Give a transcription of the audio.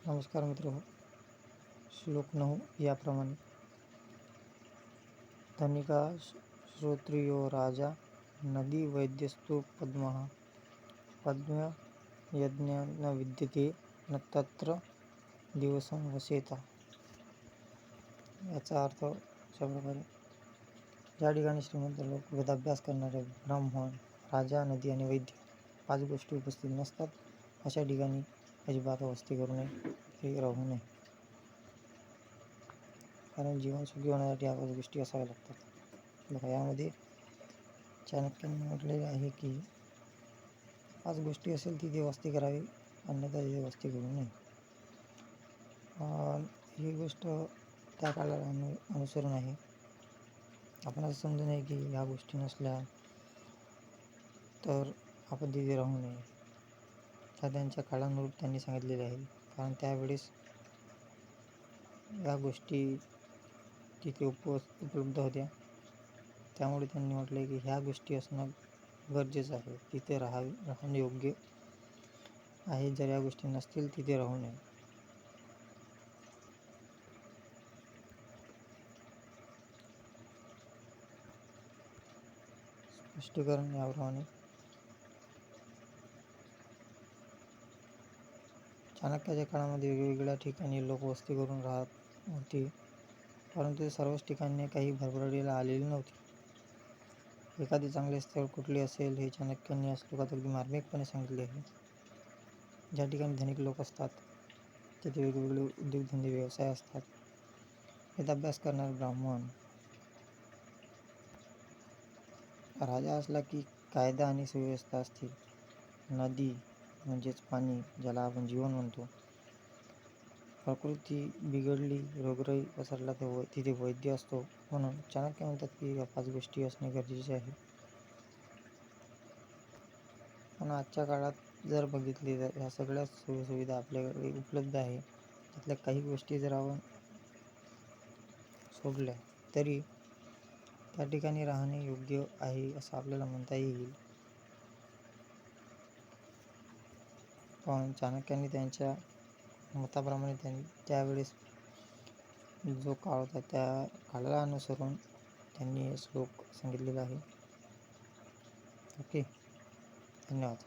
नमस्कार मित्र. श्लोक 9 याप्रमाणे. धनिका श्रोत्रियो राजा नदी वैद्यस्तु पद्मः पद्म यज्ञ न विद्यते न तत्र दिवसं वसेता. याचा अर्थ अशा प्रकारे, ज्या ठिकाणी श्रीमंत लोक, वेदाभ्यास करणारे ब्राह्मण, राजा, नदी आणि वैद्य 5 गोष्टी उपस्थित नसतात, अशा ठिकाणी अजिबात वस्ती करू नये, ते राहू नये. कारण जीवन सुखी होण्यासाठी या 5 गोष्टी असाव्या लागतात. बघा, यामध्ये चाणक्यांनी म्हटलेले आहे की 5 गोष्टी असेल तिथे वस्ती करावी, अन्यथा तिथे वस्ती करू नये. ही गोष्ट त्या काळाला अनुसरून आहे. आपण असं समजू नये की ह्या गोष्टी नसल्या तर आपण तिथे राहू नये. त्या त्यांच्या काळानुरूप त्यांनी सांगितलेले आहे. कारण त्यावेळेस या गोष्टी तिथे उपलब्ध होत्या. त्यामुळे त्यांनी म्हटले की ह्या गोष्टी असणं गरजेचं आहे, तिथे राहणं योग्य आहे. जर या गोष्टी नसतील तिथे राहू नये. स्पष्टीकरण याप्रमाणे. चाणक्याच्या काळामध्ये वेगवेगळ्या ठिकाणी लोक वस्ती करून राहत होते, परंतु सर्वच ठिकाणी काही भरभराटीला आलेली नव्हती. एखादे चांगले स्थळ कुठले असेल हे चाणक्यांनी या श्लोकात अगदी मार्मिकपणे सांगितले आहे. ज्या ठिकाणी धनिक लोक असतात तिथे वेगवेगळे उद्योगधंदे, व्यवसाय असतात. वेदाभ्यास करणारे ब्राह्मण, राजा असला की कायदा आणि सुव्यवस्था असते. नदी म्हणजेच पाणी, ज्याला आपण जीवन म्हणतो. प्रकृती बिघडली, रोगराई पसरला तर तिथे वैद्य असतो. म्हणून चाणक्य म्हणतात की या 5 गोष्टी असणे गरजेचे आहे. पण आजच्या काळात जर बघितली तर ह्या सगळ्या सोयीसुविधा आपल्याकडे उपलब्ध आहे. त्यातल्या काही गोष्टी जर आपण सोडल्या तरी त्या ठिकाणी राहणे योग्य आहे असं आपल्याला म्हणता येईल. पण चाणक्यांनी त्यांच्या मताप्रमाणे त्यावेळेस जो काळ होता त्या काळाला अनुसरून त्यांनी श्लोक सांगितलेला आहे. ओके, धन्यवाद.